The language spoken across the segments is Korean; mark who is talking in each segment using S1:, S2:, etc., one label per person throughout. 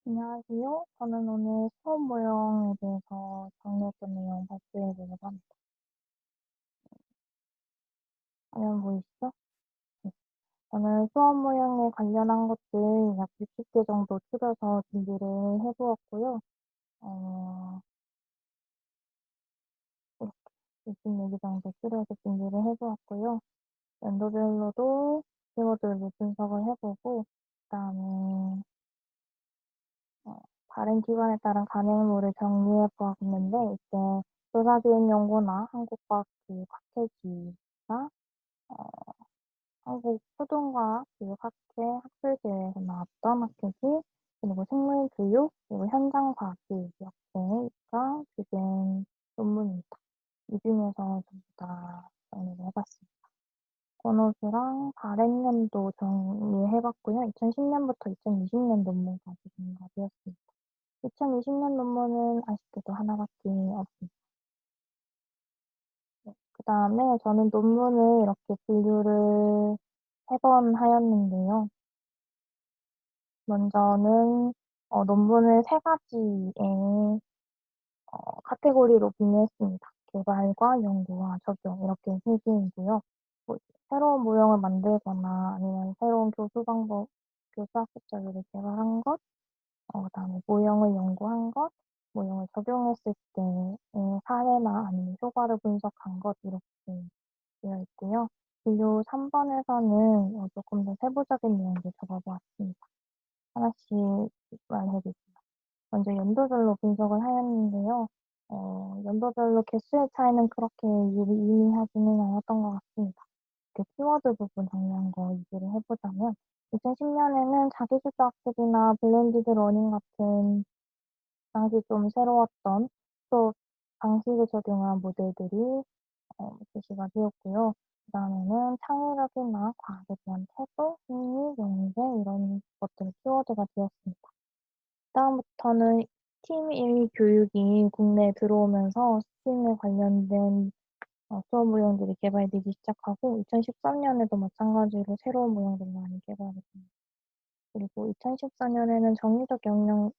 S1: 안녕하세요. 저는 오늘 수업 모형에 대해서 정리했던 내용 발표해 보려고 합니다. 화면 보이시죠? 네. 저는 수업 모형에 관련한 것들 약 60개 정도 추려서 준비를 해 보았고요. 어, 이렇게 64개 정도 추려서 준비를 해 보았고요. 연도별로도 키워드를 분석을 해 보고, 그다음에 어 다른 기관에 따른 간행물을 정리해 보았는데, 이때 조사기획연구나 한국과학교육 학회지나 어 한국초등과학교육학회 학술대회에서 나왔던 학회지, 그리고 생물교육, 그리고 현장과학교육 이렇게가 주된 논문입니다. 이 중에서 전부 다 정리를 해 봤습니다. 번호수랑 발행년도 정리해 봤고요. 2010 년부터 2020년 논문까지 정리가 되었습니다. 2020년 논문은 아쉽게도 하나밖에 없습니다. 네. 그다음에 저는 논문을 이렇게 분류를 3번 하였는데요. 먼저는 논문을 3 가지의 카테고리로 분류했습니다. 개발과 연구와 적용 이렇게 3 개이고요. 뭐 새로운 모형을 만들거나 아니면 새로운 교수 방법, 교수 학습 자료를 개발한 것, 그다음에 모형을 연구한 것, 모형을 적용했을 때의 사례나 아니면 효과를 분석한 것 이렇게 되어 있고요. 분류 3 번에서는 조금 더 세부적인 내용을 적어 보았습니다. 하나씩 말해 드릴게요. 먼저 연도별로 분석을 하였는데요. 연도별로 개수의 차이는 그렇게 유의미하지는 않았던 것 같습니다. 그 키워드 부분 정리한 거 얘기를 해 보자면, 2010 년에는 자기주도 학습이나 블렌디드 러닝 같은 당시 좀 새로웠던 수업 방식을 적용한 모델들이 제시가 되었고요. 그다음에는 창의력이나 과학에 대한 태도, 흥미, 용기 이런 것들이 키워드가 되었습니다. 그다음부터는 팀 일 교육이 국내에 들어오면서 스팀에 관련된 수업 모형들이 개발되기 시작하고, 2013 년에도 마찬가지로 새로운 모형들이 많이 개발이 됩니다. 그리고 2014 년에는 정의적 역량과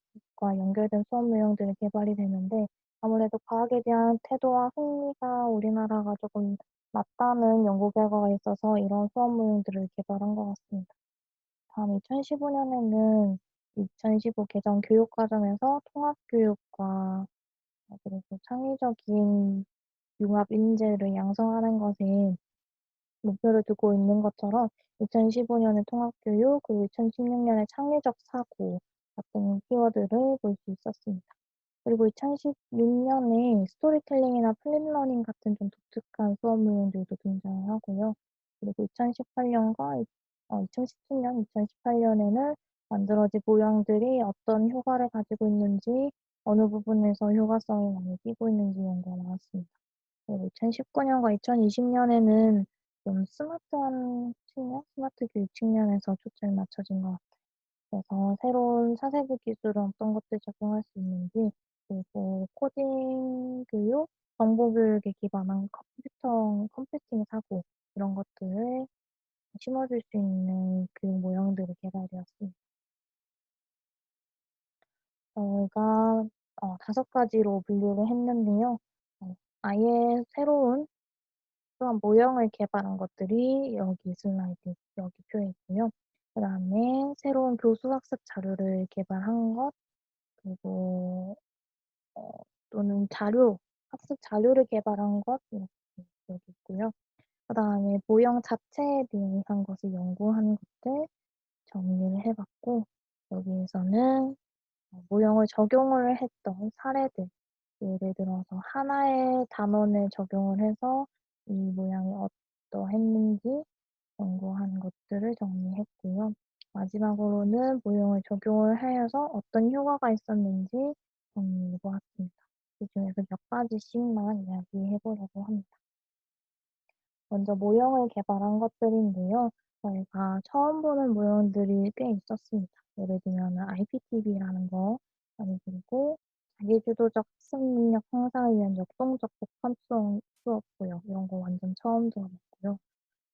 S1: 연결된 수업 내용들이 개발이 되는데, 아무래도 과학에 대한 태도와 흥미가 우리나라가 조금 낮다는 연구 결과가 있어서 이런 수업 내용들을 개발한 것 같습니다. 다음 2015 년에는 2015 개정 교육과정에서 통합교육과 그리고 창의적인 융합 인재를 양성하는 것에 목표를 두고 있는 것처럼, 2015 년에 통합교육, 그리고 2016 년에 창의적 사고 같은 키워드를 볼 수 있었습니다. 그리고 2016 년에 스토리텔링이나 플립러닝 같은 좀 독특한 수업 내용들도 등장을 하고요. 그리고 2018 년과 2017 년, 2018 년에는 만들어진 모형들이 어떤 효과를 가지고 있는지, 어느 부분에서 효과성이 많이 띄고 있는지 연구가 나왔습니다. 그리고 2019 년과 2020 년에는 좀 스마트한 측면, 스마트 교육 측면에서 초점이 맞춰진 것 같아요. 그래서 새로운 사세부 기술은 어떤 것들 적용할 수 있는지, 그리고 코딩 교육, 정보 교육에 기반한 컴퓨팅 사고 이런 것들을 심어줄 수 있는 교육 모형들이 개발되었습니다. 저희가 5 가지로 분류를 했는데요. 아예 새로운 또한 모형을 개발한 것들이 여기 슬라이드 여기 표에 있고요. 그다음에 새로운 교수 학습 자료를 개발한 것, 그리고 어 또는 학습 자료를 개발한 것 이렇게 여기 있고요. 그다음에 모형 자체에 대한 것을 연구한 것들 정리를 해 봤고, 여기에서는 모형을 적용을 했던 사례들, 예를 들어서 하나의 단원을 적용을 해서 이 모양이 어떠했는지 연구한 것들을 정리했고요. 마지막으로는 모형을 적용을 하여서 어떤 효과가 있었는지 정리해 보았습니다. 그중에서 몇 가지씩만 이야기해 보려고 합니다. 먼저 모형을 개발한 것들인데요. 저희가 처음 보는 모형들이 꽤 있었습니다. 예를 들면은 IPTV라는 거, 아니 그리고 자기주도적 학습 능력 향상을 위한 역동적 복합성 수업 모형 이런 거 완전 처음 들어봤고요.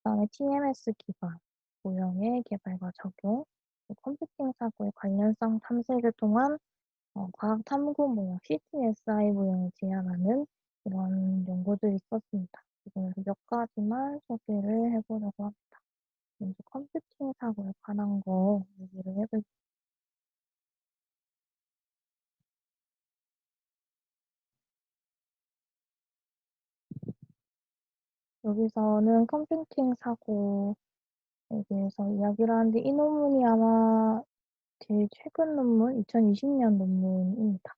S1: 그다음에 TMS 기반 모형의 개발과 적용, 컴퓨팅 사고의 관련성 탐색을 통한 과학 탐구 모형 CTSI 모형을 제안하는 그런 연구들이 있었습니다. 그중에서 몇 가지만 소개를 해 보려고 합니다. 먼저 컴퓨팅 사고에 관한 거 얘기를 해 볼게요. 여기서는 컴퓨팅 사고에 대해서 이야기를 하는데 이 논문이 아마 제일 최근 논문 2020년 논문입니다.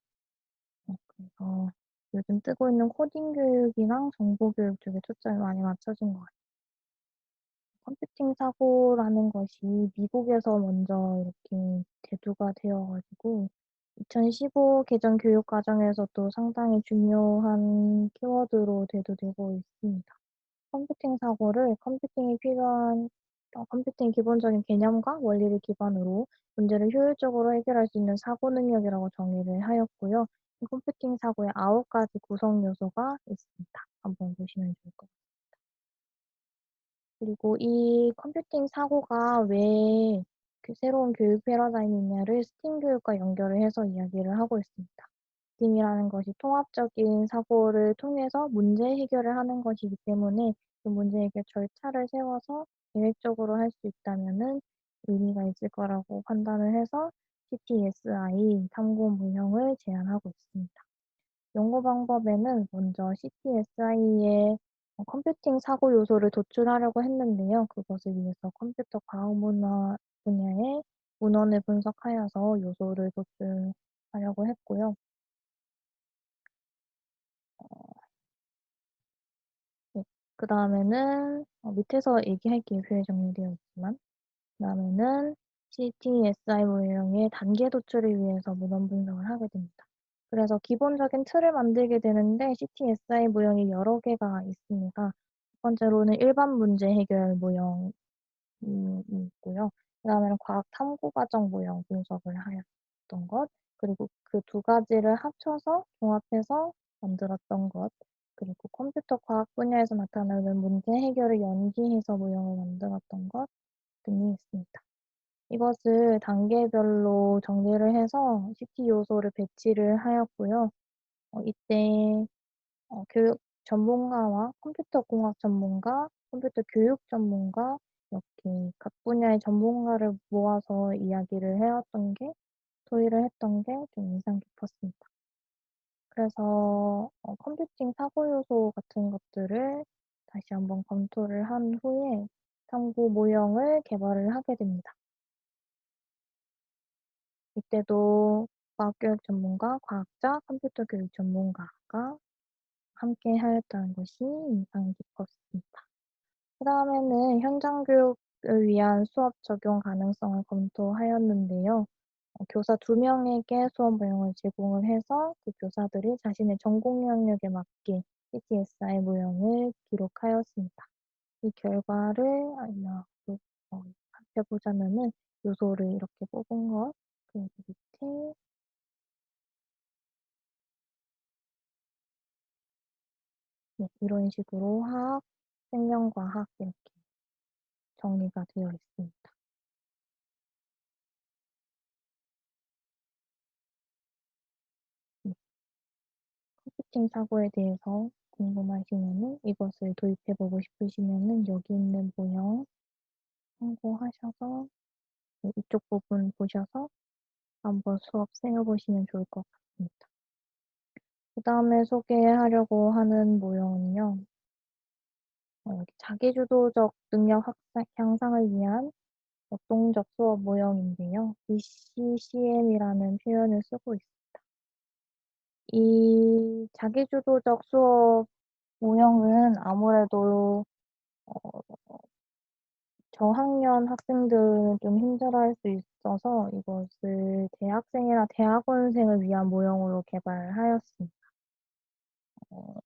S1: 그래서 요즘 뜨고 있는 코딩 교육이랑 정보 교육 쪽에 초점이 많이 맞춰진 것 같아요. 컴퓨팅 사고라는 것이 미국에서 먼저 이렇게 대두가 되어 가지고 2015 개정 교육 과정에서도 상당히 중요한 키워드로 대두되고 있습니다. 컴퓨팅 사고를 컴퓨팅이 필요한 컴퓨팅의 기본적인 개념과 원리를 기반으로 문제를 효율적으로 해결할 수 있는 사고 능력이라고 정의를 하였고요. 이 컴퓨팅 사고에 9가지 구성 요소가 있습니다. 한번 보시면 좋을 것 같아요. 그리고 이 컴퓨팅 사고가 왜 그 새로운 교육 패러다임이냐를 스팀 교육과 연결을 해서 이야기를 하고 있습니다. 스팀이라는 것이 통합적인 사고를 통해서 문제 해결을 하는 것이기 때문에 그 문제 해결 절차를 세워서 계획적으로 할 수 있다면은 의미가 있을 거라고 판단을 해서 CTSI 탐구 모형을 제안하고 있습니다. 연구 방법에는 먼저 CTSI의 컴퓨팅 사고 요소를 도출하려고 했는데요. 그것을 위해서 컴퓨터 과학 문화 분야의 문헌을 분석하여서 요소를 도출하려고 했고요. 네. 그다음에는 밑에서 얘기할게요, 표에 정리되어 있지만. 그다음에는 CTSI 모형의 단계 도출을 위해서 문헌 분석을 하게 됩니다. 그래서 기본적인 틀을 만들게 되는데 CTSI 모형이 여러 개가 있습니다. 첫 번째로는 일반 문제 해결 모형이 있고요. 그다음에는 과학 탐구 과정 모형 분석을 하였던 것, 그리고 그 두 가지를 합쳐서 종합해서 만들었던 것, 그리고 컴퓨터 과학 분야에서 나타나는 문제 해결을 연기해서 모형을 만들었던 것 등이 있습니다. 이것을 단계별로 정리를 해서 CT 요소를 배치를 하였고요. 이때 교육 전문가와 컴퓨터 공학 전문가, 컴퓨터 교육 전문가 이렇게 각 분야의 전문가를 모아서 이야기를 해왔던 게 토의를 했던 게 좀 인상 깊었습니다. 그래서 컴퓨팅 사고 요소 같은 것들을 다시 한번 검토를 한 후에 탐구 모형을 개발을 하게 됩니다. 이때도 과학교육 전문가, 과학자, 컴퓨터 교육 전문가가 함께 하였다는 것이 인상 깊었습니다. 그다음에는 현장 교육을 위한 수업 적용 가능성을 검토하였는데요. 교사 2명에게 수업 모형을 제공을 해서 그 교사들이 자신의 전공 영역에 맞게 CTSI 모형을 기록하였습니다. 이 결과를 살펴보자면은 요소를 이렇게 뽑은 것, 그리고 밑에 네, 이런 식으로 화학, 생명과학 이렇게 정리가 되어 있습니다. 네, 컴퓨팅 사고에 대해서 궁금하시면은 이것을 도입해 보고 싶으시면은 여기 있는 모형 참고하셔서 네, 이쪽 부분 보셔서 한번 수업 세워 보시면 좋을 것 같습니다. 그다음에 소개하려고 하는 모형은요. 여기 자기주도적 능력 향상을 위한 역동적 수업 모형인데요. BCCM이라는 표현을 쓰고 있습니다. 이 자기주도적 수업 모형은 아무래도 저학년 학생들은 좀 힘들어할 수 있어서 이것을 대학생이나 대학원생을 위한 모형으로 개발하였습니다.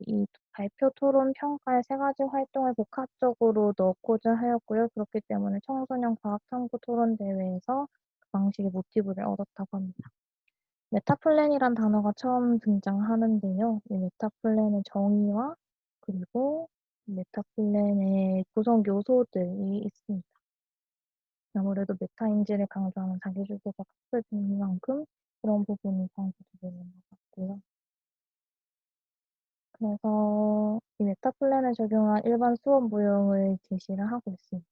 S1: 이 발표, 토론, 평가의 3가지 활동을 복합적으로 넣고자 하였고요. 그렇기 때문에 청소년 과학 탐구 토론 대회에서 그 방식의 모티브를 얻었다고 합니다. 메타플랜이란 단어가 처음 등장하는데요. 이 메타플랜의 정의와 그리고 메타플랜의 구성 요소들이 있습니다. 아무래도 메타인지를 강조하는 자기소개가 학습인 만큼 그런 부분이 강조되는 것 같고요. 그래서 이 메타 플랜을 적용한 일반 수업 모형을 제시를 하고 있습니다.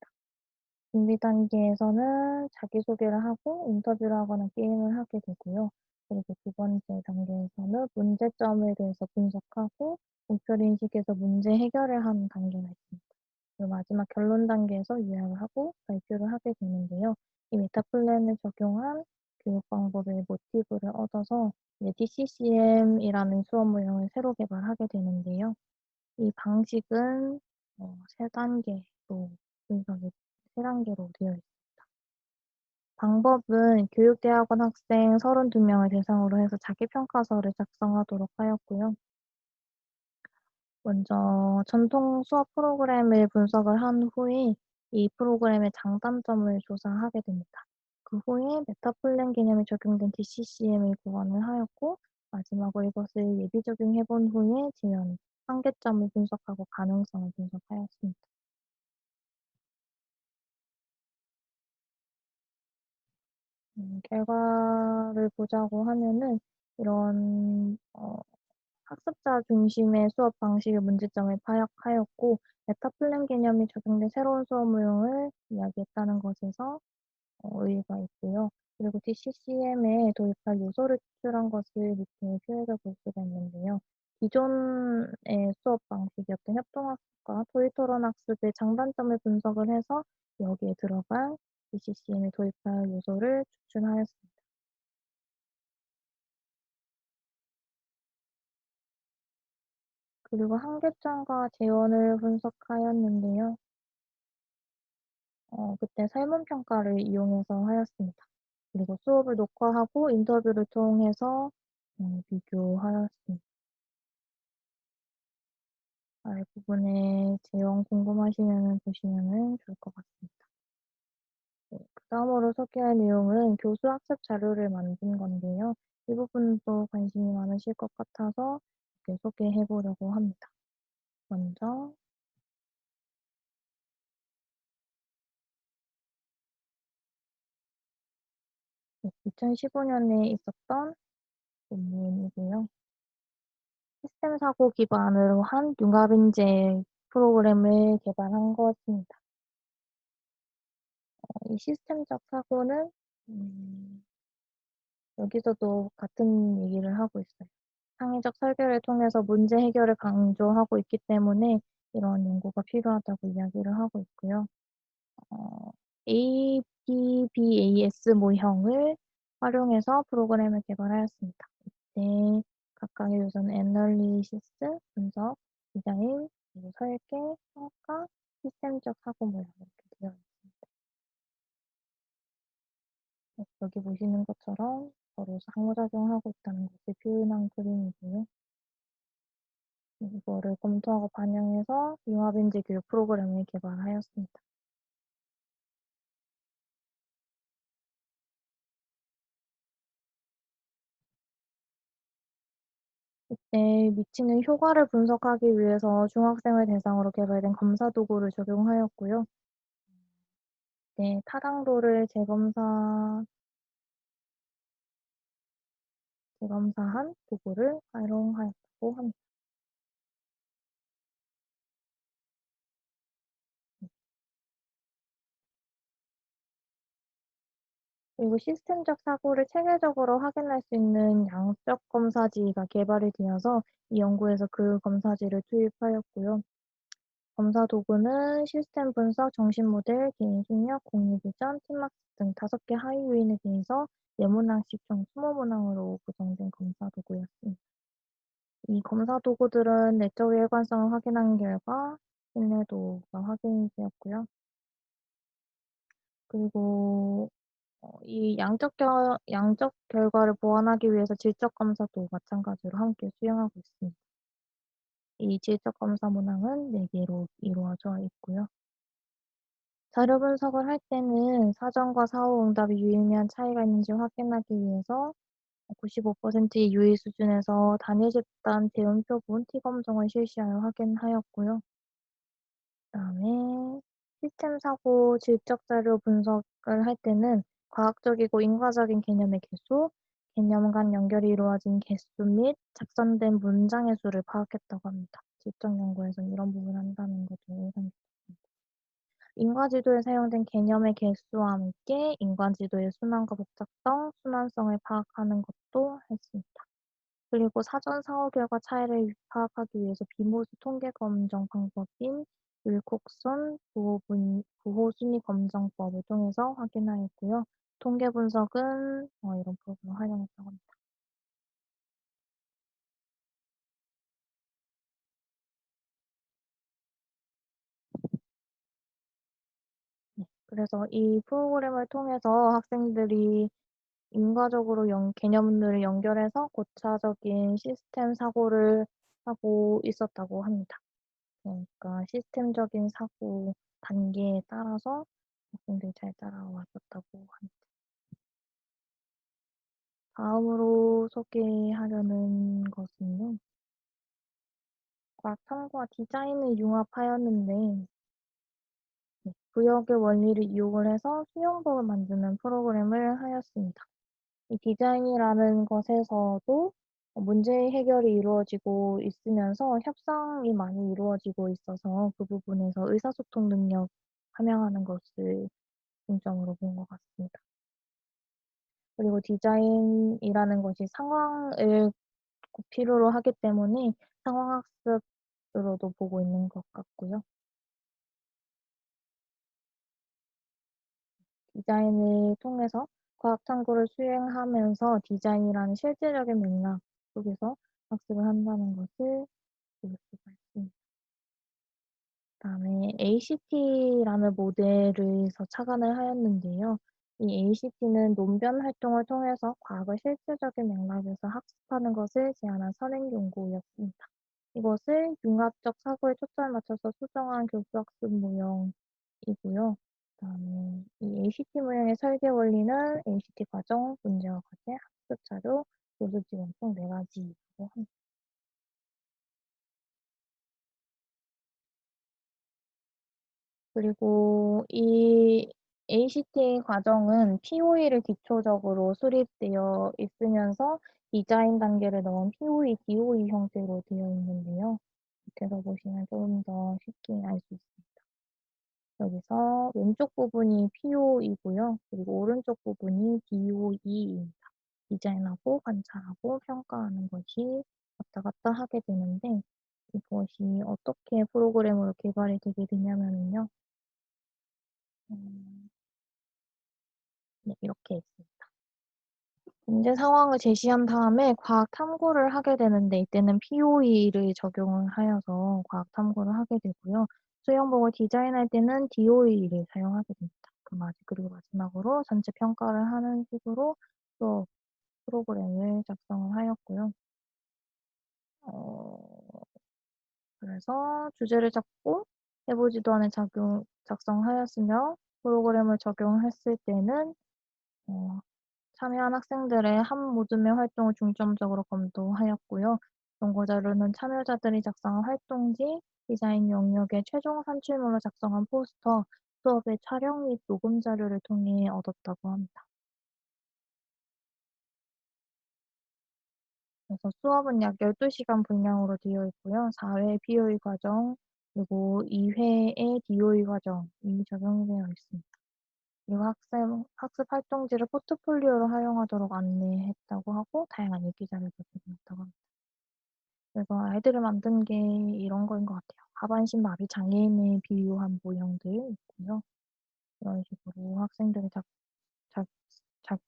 S1: 준비 단계에서는 자기소개를 하고 인터뷰를 하거나 게임을 하게 되고요. 그리고 두 번째 단계에서는 문제점에 대해서 분석하고 목표를 인식해서 문제 해결을 하는 단계가 있습니다. 그리고 마지막 결론 단계에서 요약을 하고 발표를 하게 되는데요. 이 메타 플랜을 적용한 교육 방법의 모티브를 얻어서 이제 DCCM이라는 수업 모형을 새로 개발하게 되는데요. 이 방식은 3 단계로 분석이 3 단계로 되어 있습니다. 방법은 교육대학원 학생 32 명을 대상으로 해서 자기평가서를 작성하도록 하였고요. 먼저 전통 수업 프로그램을 분석을 한 후에 이 프로그램의 장단점을 조사하게 됩니다. 그 후에 메타 플랜 개념이 적용된 DCCM을 고안을 하였고 마지막으로 이것을 예비 적용해 본 후에 재현, 한계점을 분석하고 가능성을 분석하였습니다. 결과를 보자고 하면은 이런 학습자 중심의 수업 방식의 문제점을 파악하였고 메타 플랜 개념이 적용된 새로운 수업 모형을 이야기했다는 것에서 의의가 있고요. 그리고 DCCM에 도입할 요소를 추출한 것을 밑에 표에서 볼 수가 있는데요. 기존의 수업 방식이었던 협동학습과 토익토론 학습의 장단점을 분석을 해서 여기에 들어간 DCCM에 도입할 요소를 추출하였습니다. 그리고 한계점과 재원을 분석하였는데요. 그때 설문 평가를 이용해서 하였습니다. 그리고 수업을 녹화하고 인터뷰를 통해서 비교하였습니다. 아랫부분에 제형 궁금하시면은 보시면은 좋을 것 같습니다. 네. 그다음으로 소개할 내용은 교수 학습 자료를 만든 건데요. 이 부분도 관심이 많으실 것 같아서 이렇게 소개해 보려고 합니다. 먼저 네 2015 년에 있었던 논문이고요. 시스템 사고 기반으로 한 융합 인재 프로그램을 개발한 것입니다. 이 시스템적 사고는 음 여기서도 같은 얘기를 하고 있어요. 창의적 설계를 통해서 문제 해결을 강조하고 있기 때문에 이런 연구가 필요하다고 이야기를 하고 있고요. 어 APBAS 모형을 활용해서 프로그램을 개발하였습니다. 이때 각각의 요소는 애널리시스, 분석, 디자인, 그리고 설계, 평가, 시스템적 사고 모형 이렇게 되어 있습니다. 여기 보시는 것처럼 서로 상호작용하고 있다는 것을 표현한 그림이고요. 이거를 검토하고 반영해서 융합인재 교육 프로그램을 개발하였습니다. 이때 미치는 효과를 분석하기 위해서 중학생을 대상으로 개발된 검사 도구를 적용하였고요. 네, 타당도를 재검사한 도구를 활용하였다고 합니다. 그리고 시스템적 사고를 체계적으로 확인할 수 있는 양적 검사지가 개발이 되어서 이 연구에서 그 검사지를 투입하였고요. 검사 도구는 시스템 분석, 정신 모델, 개인 숙력, 공유 비전, 팀 학습 등 5개 하위 요인에 대해서 네모낭씩 총 20모낭으로 구성된 검사 도구였습니다. 이 검사 도구들은 내적의 일관성을 확인한 결과 신뢰도가 확인이 되었고요. 그리고 이 양적 결과를 보완하기 위해서 질적 검사도 마찬가지로 함께 수행하고 있습니다. 이 질적 검사 문항은 4 개로 이루어져 있고요. 자료 분석을 할 때는 사전과 사후 응답이 유의미한 차이가 있는지 확인하기 위해서 95%의 유의 수준에서 단위 집단 대응 표본 T 검정을 실시하여 확인하였고요. 그다음에 시스템 사고 질적 자료 분석 할 때는 과학적이고 인과적인 개념의 개수, 개념 간 연결이 이루어진 개수 및 작성된 문장의 수를 파악했다고 합니다. 지적 연구에서는 이런 부분을 한다는 것도 인상 깊습니다. 인과지도에 사용된 개념의 개수와 함께 인과지도의 순환과 복잡성, 순환성을 파악하는 것도 했습니다. 그리고 사전 상호 결과 차이를 파악하기 위해서 비모스 통계 검정 방법인 윌콕슨 부호 순위 검정법을 통해서 확인하였고요. 통계 분석은 이런 프로그램을 활용했다고 합니다. 네. 그래서 이 프로그램을 통해서 학생들이 인과적으로 개념들을 연결해서 고차적인 시스템 사고를 하고 있었다고 합니다. 그러니까 시스템적인 사고 단계에 따라서 학생들이 잘 따라왔었다고 합니다. 다음으로 소개하려는 것은요. 과학 탐구와 디자인을 융합하였는데 구역의 원리를 이용을 해서 수영복을 만드는 프로그램을 하였습니다. 이 디자인이라는 것에서도 문제 해결이 이루어지고 있으면서 협상이 많이 이루어지고 있어서 그 부분에서 의사소통 능력 함양하는 것을 중점으로 본 것 같습니다. 그리고 디자인이라는 것이 상황을 꼭 필요로 하기 때문에 상황학습으로도 보고 있는 것 같고요. 디자인을 통해서 과학 탐구를 수행하면서 디자인이라는 실제적인 맥락 속에서 학습을 한다는 것을 볼 수가 있습니다. 그다음에 ACT라는 모델에서 착안을 하였는데요. 이 ACT는 논변 활동을 통해서 과학을 실제적인 맥락에서 학습하는 것을 제안한 선행 연구였습니다. 이것을 융합적 사고에 초점을 맞춰서 수정한 교수학습 모형이고요. 그다음에 이 ACT 모형의 설계 원리는 ACT 과정, 문제와 과제, 학습 자료, 교수 지원 총 4가지라고 합니다. 그리고 이 ACT 과정은 POE를 기초적으로 수립되어 있으면서 디자인 단계를 넣은 POE, DOE 형태로 되어 있는데요. 밑에서 보시면 조금 더 쉽게 알 수 있습니다. 여기서 왼쪽 부분이 PO이고요. 그리고 오른쪽 부분이 DOE입니다. 디자인하고 관찰하고 평가하는 것이 왔다 갔다 하게 되는데 이것이 어떻게 프로그램으로 개발이 되게 되냐면요. 음, 네, 이렇게 있습니다. 문제 상황을 제시한 다음에 과학 탐구를 하게 되는데 이때는 POE를 적용을 하여서 과학 탐구를 하게 되고요. 수영복을 디자인할 때는 DOE를 사용하게 됩니다. 그리고 마지막으로 전체 평가를 하는 식으로 또 프로그램을 작성을 하였고요. 어, 그래서 주제를 잡고 해보지도 않은 작성하였으며 프로그램을 적용했을 때는 어, 참여한 학생들의 한 모둠의 활동을 중점적으로 검토하였고요. 연구 자료는 참여자들이 작성한 활동지, 디자인 영역의 최종 산출물로 작성한 포스터, 수업의 촬영 및 녹음 자료를 통해 얻었다고 합니다. 그래서 수업은 약 12시간 분량으로 되어 있고요. 4회 POE 과정, 그리고 2회의 DOE 과정이 적용되어 있습니다. 그리고 학습 활동지를 포트폴리오로 활용하도록 안내했다고 하고 다양한 일기자료도 제공했다고 합니다. 그래서 아이들을 만든 게 이런 거인 것 같아요. 하반신 마비 장애인을 비유한 모형들 있고요. 이런 식으로 학생들이 작, 작,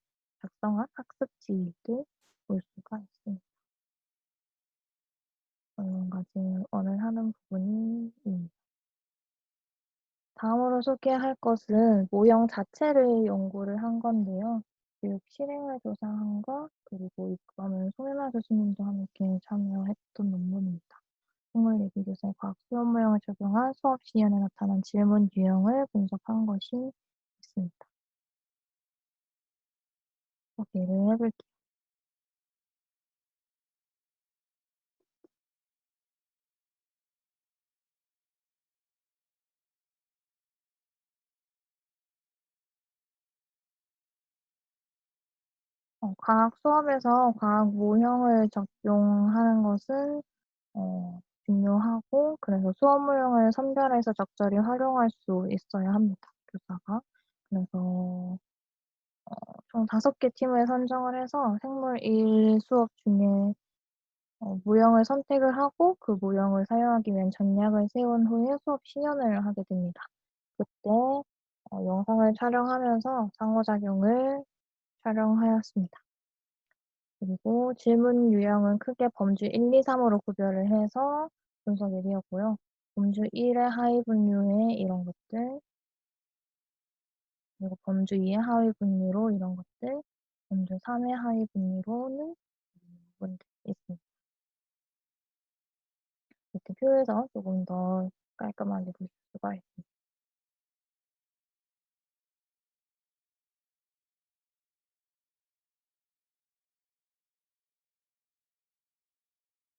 S1: 작성한 학습지를 볼 수가 있습니다. 이런 가지 오늘 하는 부분이 다음으로 소개할 것은 모형 자체를 연구를 한 건데요. 교육 실행을 조사한 것, 그리고 이거는 송혜나 교수님도 함께 참여했던 논문입니다. 생물 예비교사의 과학 수업 모형을 적용한 수업 시연에 나타난 질문 유형을 분석한 것이 있습니다. 소개를 해볼게요. 과학 수업에서 과학 모형을 적용하는 것은 중요하고, 그래서 수업 모형을 선별해서 적절히 활용할 수 있어야 합니다, 교사가. 그래서 총 5개 팀을 선정을 해서 생물 1 수업 중에 모형을 선택을 하고 그 모형을 사용하기 위한 전략을 세운 후에 수업 시연을 하게 됩니다. 그때 영상을 촬영하면서 상호작용을 촬영하였습니다. 그리고 질문 유형은 크게 범주 1, 2, 3으로 구별을 해서 분석 예리였고요. 범주 1의 하위 분류에 이런 것들, 그리고 범주 2의 하위 분류로 이런 것들, 범주 3의 하위 분류로는 부분들이 있습니다. 이렇게 표에서 조금 더 깔끔하게 보실 수가 있습니다.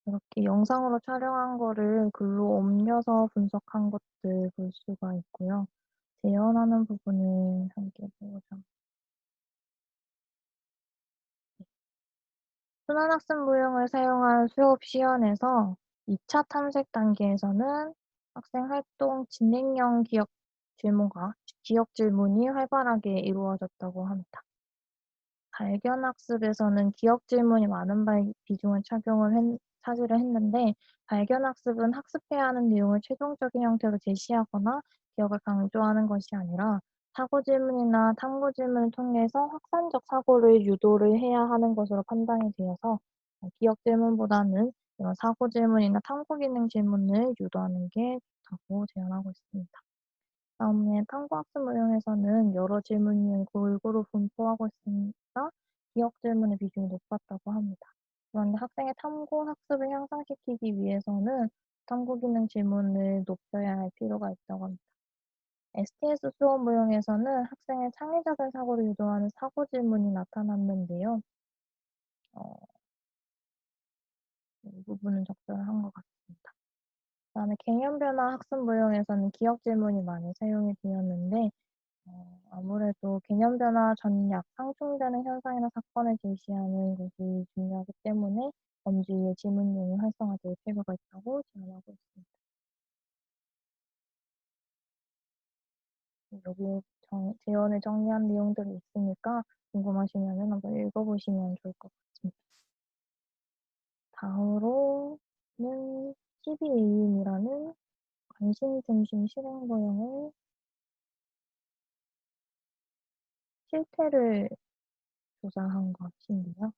S1: 이렇게 영상으로 촬영한 거를 글로 옮겨서 분석한 것들 볼 수가 있고요. 재현하는 부분을 함께 보자. 순환학습 모형을 사용한 수업 시연에서 2차 탐색 단계에서는 학생 활동 진행형 기억 질문과 기억 질문이 활발하게 이루어졌다고 합니다. 발견 학습에서는 기억 질문이 많은 비중을 차지를 했는데, 발견 학습은 학습해야 하는 내용을 최종적인 형태로 제시하거나 기억을 강조하는 것이 아니라 사고 질문이나 탐구 질문을 통해서 확산적 사고를 유도를 해야 하는 것으로 판단이 되어서 기억 질문보다는 이런 사고 질문이나 탐구 기능 질문을 유도하는 게 좋다고 제안하고 있습니다. 다음에 탐구학습 모형에서는 여러 질문을 골고루 분포하고 있으니까 기억 질문의 비중이 높았다고 합니다. 그런데 학생의 탐구 학습을 향상시키기 위해서는 탐구 기능 질문을 높여야 할 필요가 있다고 합니다. STS 수업 모형에서는 학생의 창의적인 사고를 유도하는 사고 질문이 나타났는데요. 어, 이 부분은 적절한 것 같습니다. 그다음에 개념 변화 학습 모형에서는 기억 질문이 많이 사용이 되었는데, 아무래도 개념 변화 전략, 상충되는 현상이나 사건을 제시하는 것이 중요하기 때문에 범주의 지문용이 활성화될 필요가 있다고 제안하고 있습니다. 여기 제언을 정리한 내용들이 있으니까 궁금하시면 한번 읽어보시면 좋을 것 같습니다. 다음으로는 12A임이라는 관심 중심 실행 모형을 실태를 조사한 것인데요.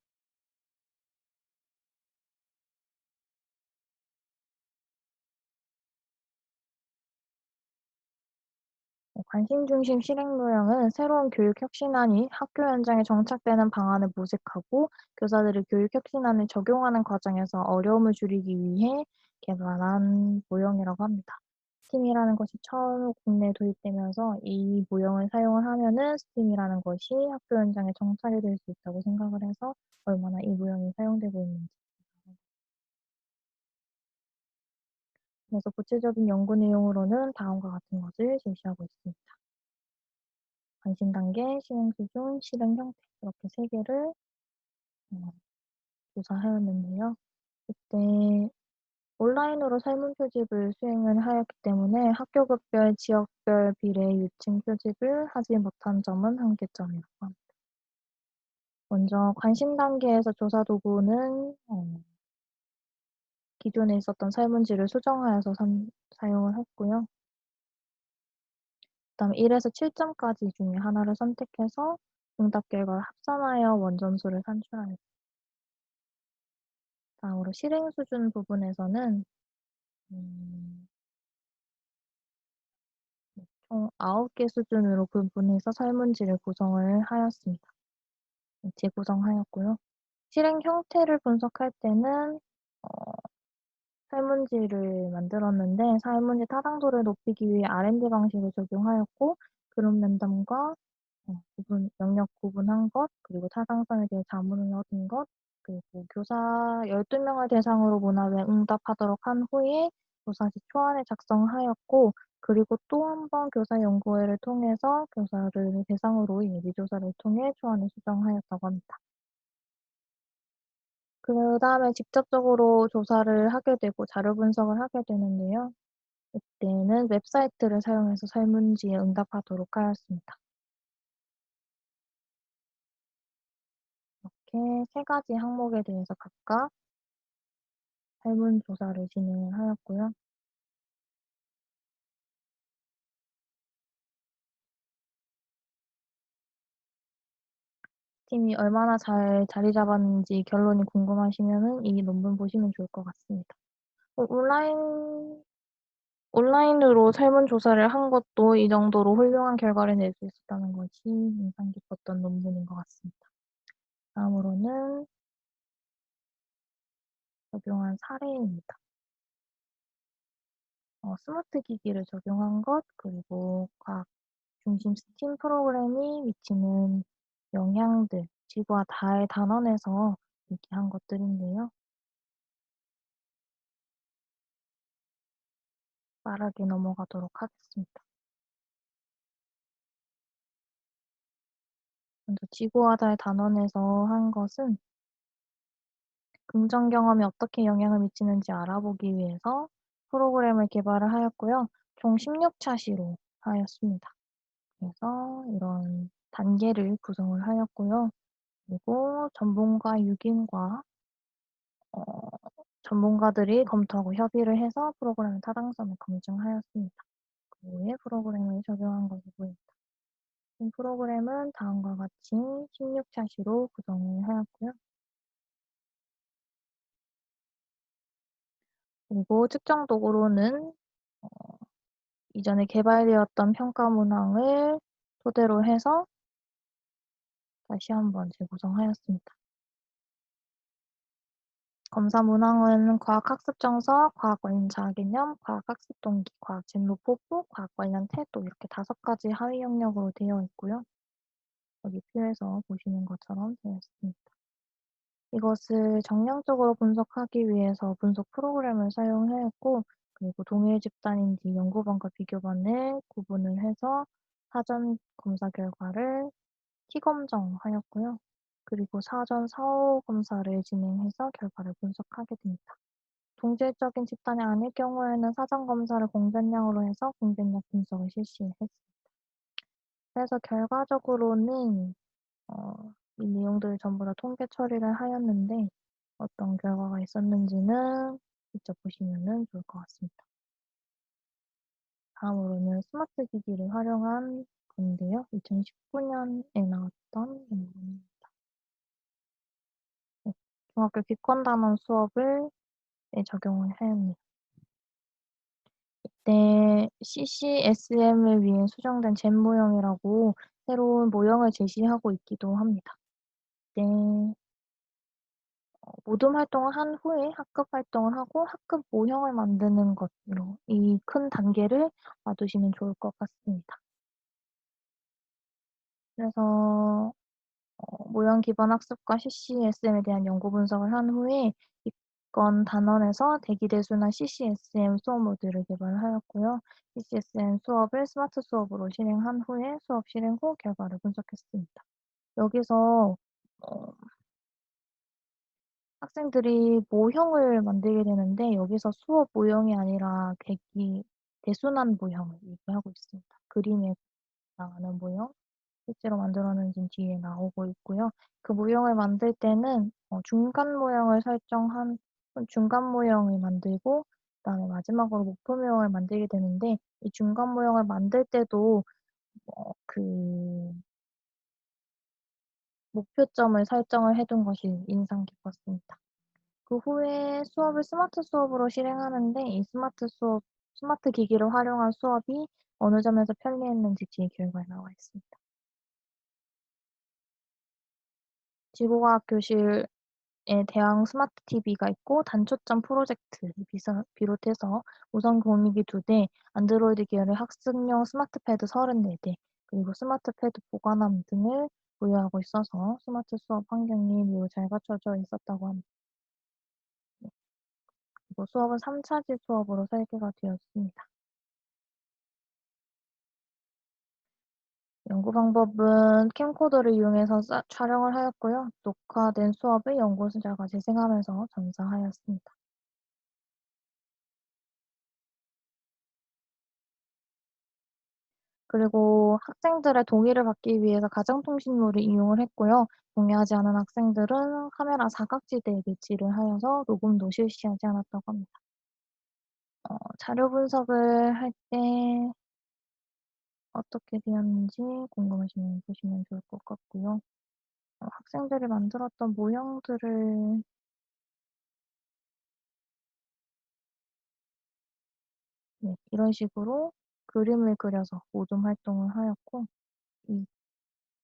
S1: 관심 중심 실행 모형은 새로운 교육 혁신안이 학교 현장에 정착되는 방안을 모색하고 교사들이 교육 혁신안을 적용하는 과정에서 어려움을 줄이기 위해 개발한 모형이라고 합니다. 스팀이라는 것이 처음 국내에 도입되면서 이 모형을 사용을 하면은 스팀이라는 것이 학교 현장에 정착이 될 수 있다고 생각을 해서 얼마나 이 모형이 사용되고 있는지. 그래서 구체적인 연구 내용으로는 다음과 같은 것을 제시하고 있습니다. 관심 단계, 실행 수준, 실행 형태 이렇게 3개를 어 조사하였는데요. 그때 온라인으로 설문 표집을 수행을 하였기 때문에 학교급별, 지역별 비례 유층 표집을 하지 못한 점은 한계점이라고 합니다. 먼저 관심 단계에서 조사 도구는 기존에 있었던 설문지를 수정하여서 사용을 했고요. 그다음에 1에서 7점까지 중에 하나를 선택해서 응답 결과를 합산하여 원점수를 산출하였습니다. 다음으로 실행 수준 부분에서는 음 총 9개 수준으로 구분해서 설문지를 구성을 하였습니다. 재구성하였고요. 실행 형태를 분석할 때는 어 설문지를 만들었는데 설문지 타당도를 높이기 위해 R&D 방식을 적용하였고, 그룹 면담과 구분 영역 구분한 것, 그리고 타당성에 대해 자문을 얻은 것, 그리고 교사 12명을 대상으로 문화에 응답하도록 한 후에 교사직 초안을 작성하였고, 그리고 또 한 번 교사 연구회를 통해서 교사를 대상으로 예비 조사를 통해 초안을 수정하였다고 합니다. 그다음에 직접적으로 조사를 하게 되고 자료 분석을 하게 되는데요. 이때는 웹사이트를 사용해서 설문지에 응답하도록 하였습니다. 이렇게 세 가지 항목에 대해서 각각 설문조사를 진행을 하였고요. 팀이 얼마나 잘 자리 잡았는지 결론이 궁금하시면은 이 논문 보시면 좋을 것 같습니다. 온라인으로 설문조사를 한 것도 이 정도로 훌륭한 결과를 낼 수 있었다는 것이 인상 깊었던 논문인 것 같습니다. 다음으로는 적용한 사례입니다. 스마트 기기를 적용한 것, 그리고 과학 중심 스팀 프로그램이 미치는 영향들, 지구와 달의 단원에서 얘기한 것들인데요. 빠르게 넘어가도록 하겠습니다. 먼저 지구와 달 단원에서 한 것은 긍정 경험이 어떻게 영향을 미치는지 알아보기 위해서 프로그램을 개발을 하였고요. 총 16차 시로 하였습니다. 그래서 이런 단계를 구성을 하였고요. 그리고 전문가 6인과 전문가들이 검토하고 협의를 해서 프로그램의 타당성을 검증하였습니다. 그 후에 프로그램을 적용한 것이 보입니다. 이 프로그램은 다음과 같이 16차 시로 구성을 하였고요. 그리고 측정 도구로는 이전에 개발되었던 평가 문항을 토대로 해서 다시 한번 재구성하였습니다. 검사 문항은 과학학습 정서, 과학 관련 자아개념, 과학학습 동기, 과학 진로 포부, 과학 관련 태도 이렇게 5가지 하위 영역으로 되어 있고요. 여기 표에서 보시는 것처럼 되어 있습니다. 이것을 정량적으로 분석하기 위해서 분석 프로그램을 사용하였고, 그리고 동일 집단인지 연구반과 비교반을 구분을 해서 사전 검사 결과를 T검정하였고요. 그리고 사전 사후 검사를 진행해서 결과를 분석하게 됩니다. 동질적인 집단이 아닐 경우에는 사전 검사를 공변량으로 해서 공변량 분석을 실시했습니다. 그래서 결과적으로는 이 내용들을 전부 다 통계 처리를 하였는데 어떤 결과가 있었는지는 직접 보시면 좋을 것 같습니다. 다음으로는 스마트 기기를 활용한 건데요. 2019년에 나왔던 논문입니다. 네, 중학교 기권단원 수업을 적용을 하였네요. 이때 CCSM을 위해 수정된 젠 모형이라고 새로운 모형을 제시하고 있기도 합니다. 네. 모둠 활동을 한 후에 학급 활동을 하고 학급 모형을 만드는 것으로 이 큰 단계를 놔두시면 좋을 것 같습니다. 그래서 모형 기반 학습과 CCSM에 대한 연구 분석을 한 후에 이건 단원에서 대기대수나 CCSM 수업 모듈을 개발하였고요. CCSM 수업을 스마트 수업으로 실행한 후에 수업 실행 후 결과를 분석했습니다. 여기서 어 학생들이 모형을 만들게 되는데 여기서 수업 모형이 아니라 대순환 모형을 얘기하고 있습니다. 그림에 나오는 모형, 실제로 만들어낸진 뒤에 나오고 있고요. 그 모형을 만들 때는 중간 모형을 설정한 중간 모형을 만들고 그다음에 마지막으로 목표 모형을 만들게 되는데 이 중간 모형을 만들 때도 그 목표점을 설정을 해둔 것이 인상 깊었습니다. 그 후에 수업을 스마트 수업으로 실행하는데 이 스마트 기기를 활용한 수업이 어느 점에서 편리했는지 뒤에 결과에 나와 있습니다. 지구과학 교실에 대형 스마트 TV가 있고 단초점 프로젝트를 비롯해서 무선 교미기 2대, 안드로이드 계열의 학습용 스마트 패드 34대, 그리고 스마트 패드 보관함 등을 보유하고 있어서 스마트 수업 환경이 매우 잘 갖춰져 있었다고 합니다. 그리고 수업은 3차지 수업으로 설계가 되었습니다. 연구 방법은 캠코더를 이용해서 촬영을 하였고요. 녹화된 수업을 연구자가 재생하면서 전사하였습니다. 그리고 학생들의 동의를 받기 위해서 가정통신모를 이용을 했고요. 동의하지 않은 학생들은 카메라 사각지대에 배치를 하여서 녹음도 실시하지 않았다고 합니다. 자료 분석을 할 때 어떻게 되었는지 궁금하시면 보시면 좋을 것 같고요. 학생들이 만들었던 모형들을 네, 이런 식으로 그림을 그려서 모둠 활동을 하였고 이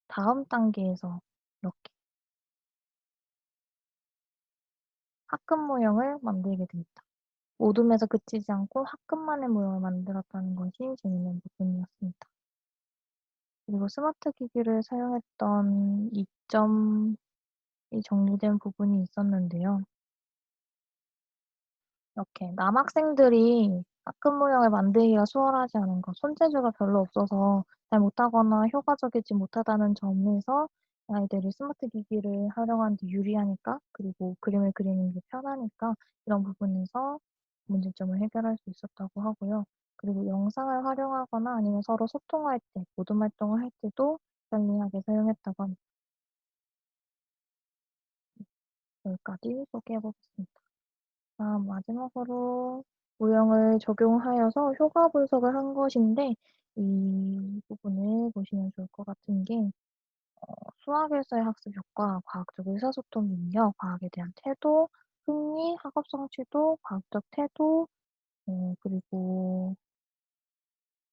S1: 다음 단계에서 이렇게 화금 모형을 만들게 됩니다. 모둠에서 그치지 않고 화금만의 모형을 만들었다는 것이 재밌는 부분이었습니다. 그리고 스마트 기기를 사용했던 이점이 정리된 부분이 있었는데요. 이렇게 남학생들이 화금 모형을 만들기가 수월하지 않은 것, 손재주가 별로 없어서 잘 못하거나 효과적이지 못하다는 점에서 아이들이 스마트 기기를 활용하는 데 유리하니까 그리고 그림을 그리는 게 편하니까 이런 부분에서 문제점을 해결할 수 있었다고 하고요. 그리고 영상을 활용하거나 아니면 서로 소통할 때, 모둠 활동을 할 때도 편리하게 사용했다고 합니다. 여기까지 소개해 보겠습니다. 마지막으로 모형을 적용하여서 효과 분석을 한 것인데 이 부분을 보시면 좋을 것 같은 게 수학에서의 학습 효과, 과학적 의사소통 능력, 과학에 대한 태도, 흥미, 학업 성취도, 과학적 태도, 그리고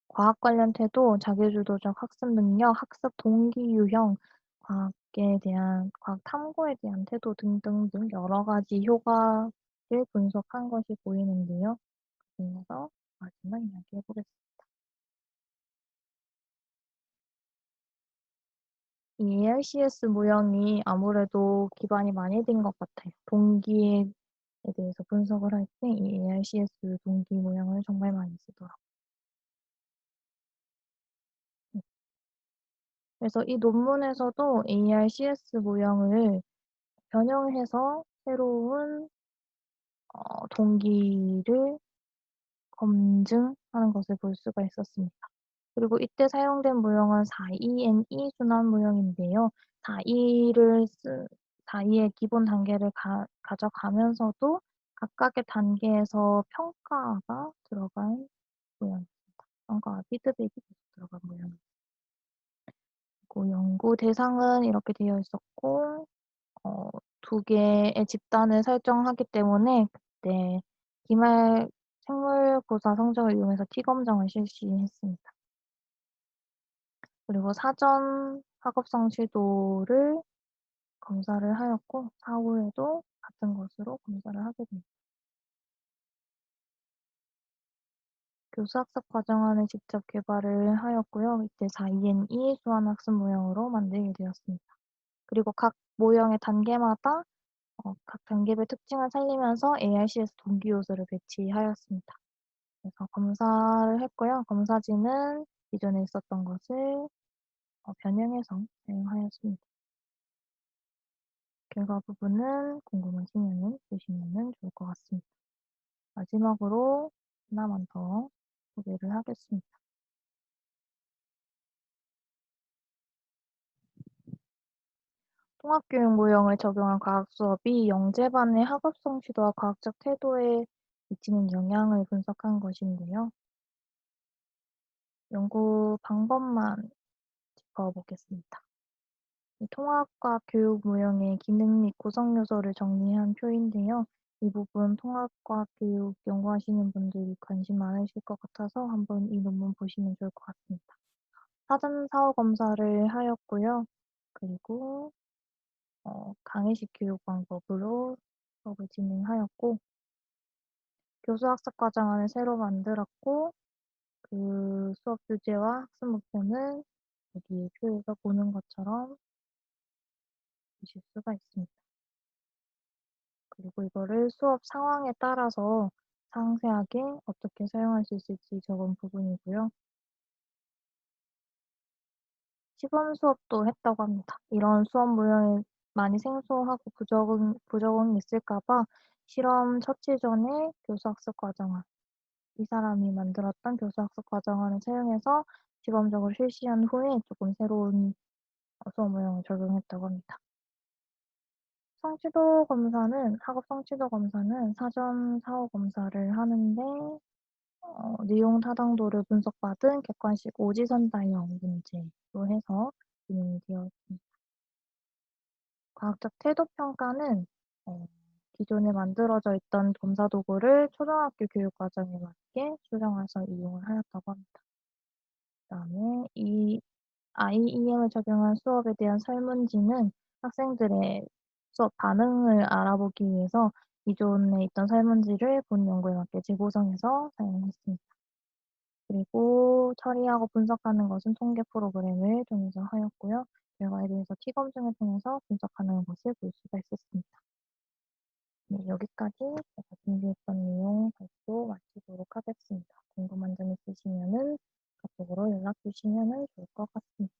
S1: 과학 관련 태도, 자기주도적 학습 능력, 학습 동기 유형, 과학에 대한 과학 탐구에 대한 태도 등등등 여러 가지 효과를 분석한 것이 보이는데요. 그중에서 마지막 이야기해 보겠습니다. 이 ARCS 모형이 아무래도 기반이 많이 된 것 같아요. 동기에 대해서 분석을 할 때 이 ARCS 동기 모형을 정말 많이 쓰더라고요. 네. 그래서 이 논문에서도 ARCS 모형을 변형해서 새로운 동기를 검증하는 것을 볼 수가 있었습니다. 그리고 이때 사용된 모형은 4ENE 순환 모형인데요. 4E를 쓴 4E의 기본 단계를 가져가면서도 각각의 단계에서 평가가 들어간 모형입니다. 평가와 피드백이 계속 들어간 모형입니다. 그리고 연구 대상은 이렇게 되어 있었고 어 2 개의 집단을 설정하기 때문에 그때 기말 생물고사 성적을 이용해서 티 검정을 실시했습니다. 그리고 사전 학업 성취도를 검사를 하였고 사후에도 같은 것으로 검사를 하게 됩니다. 교수학습 과정안을 직접 개발을 하였고요. 이때 4ENE 수완 학습 모형으로 만들게 되었습니다. 그리고 각 모형의 단계마다 각 단계별 특징을 살리면서 ARCS 동기 요소를 배치하였습니다. 그래서 검사를 했고요. 검사지는 기존에 있었던 것을 변형해서 사용하였습니다. 결과 부분은 궁금하시면은 보시면은 좋을 것 같습니다. 마지막으로 하나만 더 소개를 하겠습니다. 통합교육 모형을 적용한 과학 수업이 영재반의 학업 성취도와 과학적 태도에 미치는 영향을 분석한 것인데요. 연구 방법만 짚어보겠습니다. 이 통합과학 교육 모형의 기능 및 구성 요소를 정리한 표인데요. 이 부분 통합과학 교육 연구하시는 분들이 관심 많으실 것 같아서 한번 이 논문 보시면 좋을 것 같습니다. 사전 사후 검사를 하였고요. 그리고 강의식 교육 방법으로 수업을 진행하였고 교수 학습 과정안을 새로 만들었고 그 수업 주제와 학습 목표는 여기 표에서 보는 것처럼 보실 수가 있습니다. 그리고 이거를 수업 상황에 따라서 상세하게 어떻게 사용할 수 있을지 적은 부분이고요. 시범 수업도 했다고 합니다. 이런 수업 모형이 많이 생소하고 부적응이 있을까 봐 실험 처치 전에 교수학습 과정안, 이 사람이 만들었던 교수학습 과정안을 사용해서 시범적으로 실시한 후에 조금 새로운 수업 모형을 적용했다고 합니다. 학업 성취도 검사는 사전 사후 검사를 하는데 내용 타당도를 분석받은 객관식 오지선다형 문제로 해서 진행이 되어 있습니다. 과학적 태도 평가는 기존에 만들어져 있던 검사 도구를 초등학교 교육 과정에 맞게 수정해서 이용을 하였다고 합니다. 그다음에 이 IEM을 적용한 수업에 대한 설문지는 학생들의 수업 반응을 알아보기 위해서 기존에 있던 설문지를 본 연구에 맞게 재구성해서 사용했습니다. 그리고 처리하고 분석하는 것은 통계 프로그램을 통해서 하였고요. 결과에 대해서 티 검증을 통해서 분석하는 것을 볼 수가 있었습니다. 네, 여기까지 제가 준비했던 내용 발표 마치도록 하겠습니다. 궁금한 점 있으시면은 카톡으로 연락 주시면은 좋을 것 같습니다.